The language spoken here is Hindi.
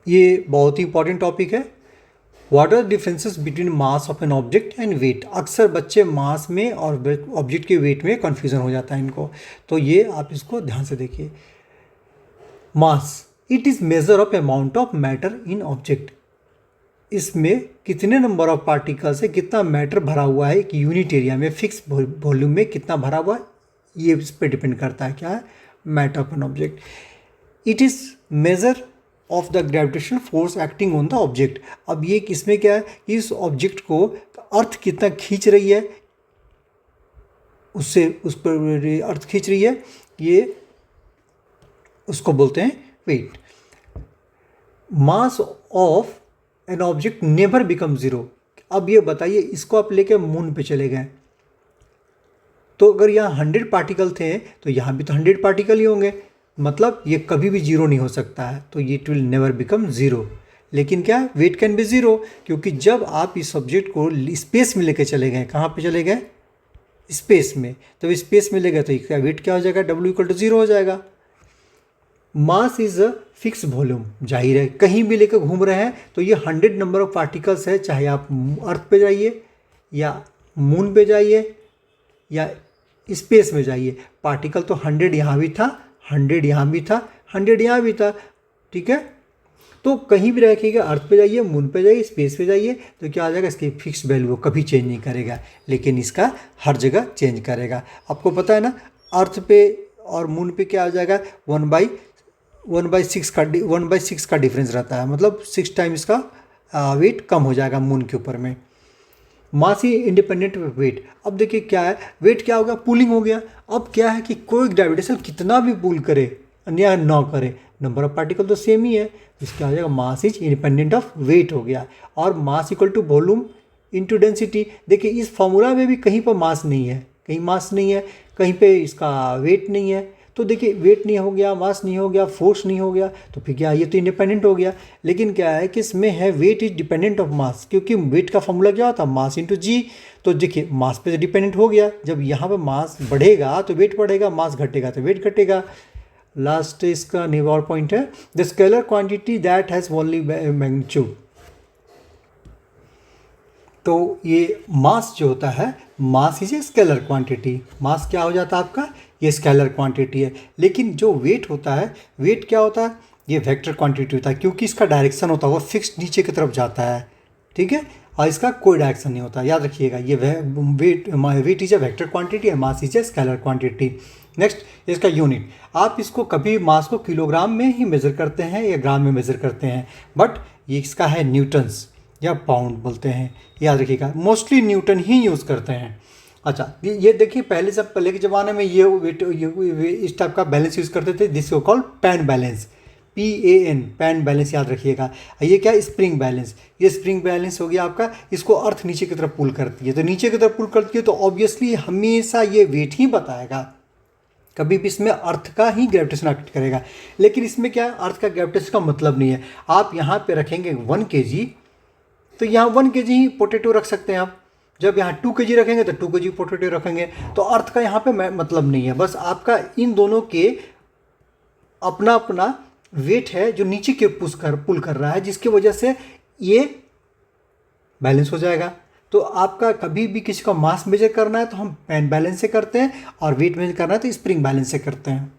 ये बहुत ही इंपॉर्टेंट टॉपिक है। What are differences between mass of an object and weight. अक्सर बच्चे मास में और ऑब्जेक्ट के वेट में कन्फ्यूज़न हो जाता है इनको, तो ये आप इसको ध्यान से देखिए। Mass it is measure of amount of matter in object. इसमें कितने नंबर ऑफ पार्टिकल्स है, कितना मैटर भरा हुआ है एक यूनिट एरिया में, फिक्स वॉल्यूम में कितना भरा हुआ है, ये इस पर डिपेंड करता है। क्या है? Matter of an object. It is measure of the gravitational force acting on the object. अब ये इसमें क्या है कि इस ऑब्जेक्ट को अर्थ कितना खींच रही है, उससे उस पर अर्थ खींच रही है, ये उसको बोलते हैं weight. Mass of an object never become zero. अब ये बताइए, इसको आप लेके मून पे चले गए तो अगर यहाँ 100 पार्टिकल थे तो यहाँ भी तो 100 पार्टिकल ही होंगे, मतलब ये कभी भी जीरो नहीं हो सकता है, तो ये it will never become zero. लेकिन क्या वेट कैन बी ज़ीरो, क्योंकि जब आप इस सब्जेक्ट को स्पेस में लेके चले गए, कहाँ पे चले गए? स्पेस में। तो स्पेस में ले गए तो इसका वेट क्या हो जाएगा? W = 0 हो जाएगा। Mass is a fix volume. जाहिर है कहीं भी लेकर घूम रहे हैं तो ये 100 नंबर ऑफ पार्टिकल्स है, चाहे आप अर्थ पे जाइए या मून पे जाइए या स्पेस में जाइए, पार्टिकल तो 100 यहाँ भी था, 100 यहाँ भी था, 100 यहाँ भी था। ठीक है, तो कहीं भी रखिएगा, अर्थ पे जाइए, मून पे जाइए, स्पेस पे जाइए, तो क्या आ जाएगा? इसकी फिक्स वैल्यू कभी चेंज नहीं करेगा, लेकिन इसका हर जगह चेंज करेगा। आपको पता है ना, अर्थ पे और मून पे क्या आ जाएगा? 1/6 का डिफरेंस रहता है, मतलब 6 टाइम इसका वेट कम हो जाएगा मून के ऊपर में। मास ही इंडिपेंडेंट वेट। अब देखिए क्या है, वेट क्या हो गया? पुलिंग हो गया। अब क्या है कि कोई ग्रेविटेशन कितना भी पुल करे या ना करे, नंबर ऑफ पार्टिकल तो सेम ही है, इसका आ जाएगा mass is independent of weight हो गया। और mass equal to volume into density. देखिए इस फॉर्मूला में भी कहीं पर मास नहीं है, कहीं मास नहीं है, कहीं पे इसका वेट नहीं है। तो देखिए वेट नहीं हो गया, मास नहीं हो गया, फोर्स नहीं हो गया, तो फिर क्या? ये तो इंडिपेंडेंट हो गया। लेकिन क्या है कि इसमें है weight is dependent of mass, क्योंकि वेट का फॉर्मूला क्या होता है? Mass into g. तो देखिए मास पे तो डिपेंडेंट हो गया, जब यहाँ पे मास बढ़ेगा तो वेट बढ़ेगा, मास घटेगा तो वेट घटेगा। लास्ट इसका और पॉइंट है, the scalar quantity that has only magnitude. तो ये मास जो होता है, mass is a scalar quantity. Mass क्या हो जाता है आपका? ये स्केलर क्वांटिटी है। लेकिन जो वेट होता है, वेट क्या होता है? ये वेक्टर क्वांटिटी होता है, क्योंकि इसका डायरेक्शन होता है वो फिक्स नीचे की तरफ जाता है। ठीक है, और इसका कोई डायरेक्शन नहीं होता, याद रखिएगा। ये weight is a vector quantity है, mass is a scalar quantity. Next इसका यूनिट। आप इसको कभी मास को किलोग्राम में ही मेज़र करते हैं या ग्राम में मेज़र करते हैं, बट ये इसका है न्यूटन्स या पाउंड बोलते हैं, याद रखिएगा। मोस्टली न्यूटन ही यूज़ करते हैं। अच्छा, ये देखिए पहले के ज़माने में ये वेट इस टाइप का बैलेंस यूज़ करते थे, जिसको call pan balance, PAN, pan balance, याद रखिएगा। ये क्या? Spring balance. ये स्प्रिंग बैलेंस हो गया आपका, इसको अर्थ नीचे की तरफ पुल करती है, तो नीचे की तरफ पुल करती है तो ऑब्वियसली हमेशा ये वेट ही बताएगा, कभी भी इसमें अर्थ का ही ग्रेविटेशन एक्ट करेगा। लेकिन इसमें क्या है? अर्थ का ग्रेविटेशन का मतलब नहीं है। आप यहाँ पे रखेंगे 1 kg, तो यहाँ 1 kg ही पोटैटो रख सकते हैं आप। जब यहाँ 2 kg रखेंगे तो 2 kg पोटैटो रखेंगे। तो अर्थ का यहाँ पे मतलब नहीं है, बस आपका इन दोनों के अपना अपना वेट है जो नीचे के पुल कर रहा है, जिसकी वजह से ये बैलेंस हो जाएगा। तो आपका कभी भी किसी का मास मेजर करना है तो हम पैन बैलेंस से करते हैं, और वेट मेजर करना है तो स्प्रिंग बैलेंस से करते हैं।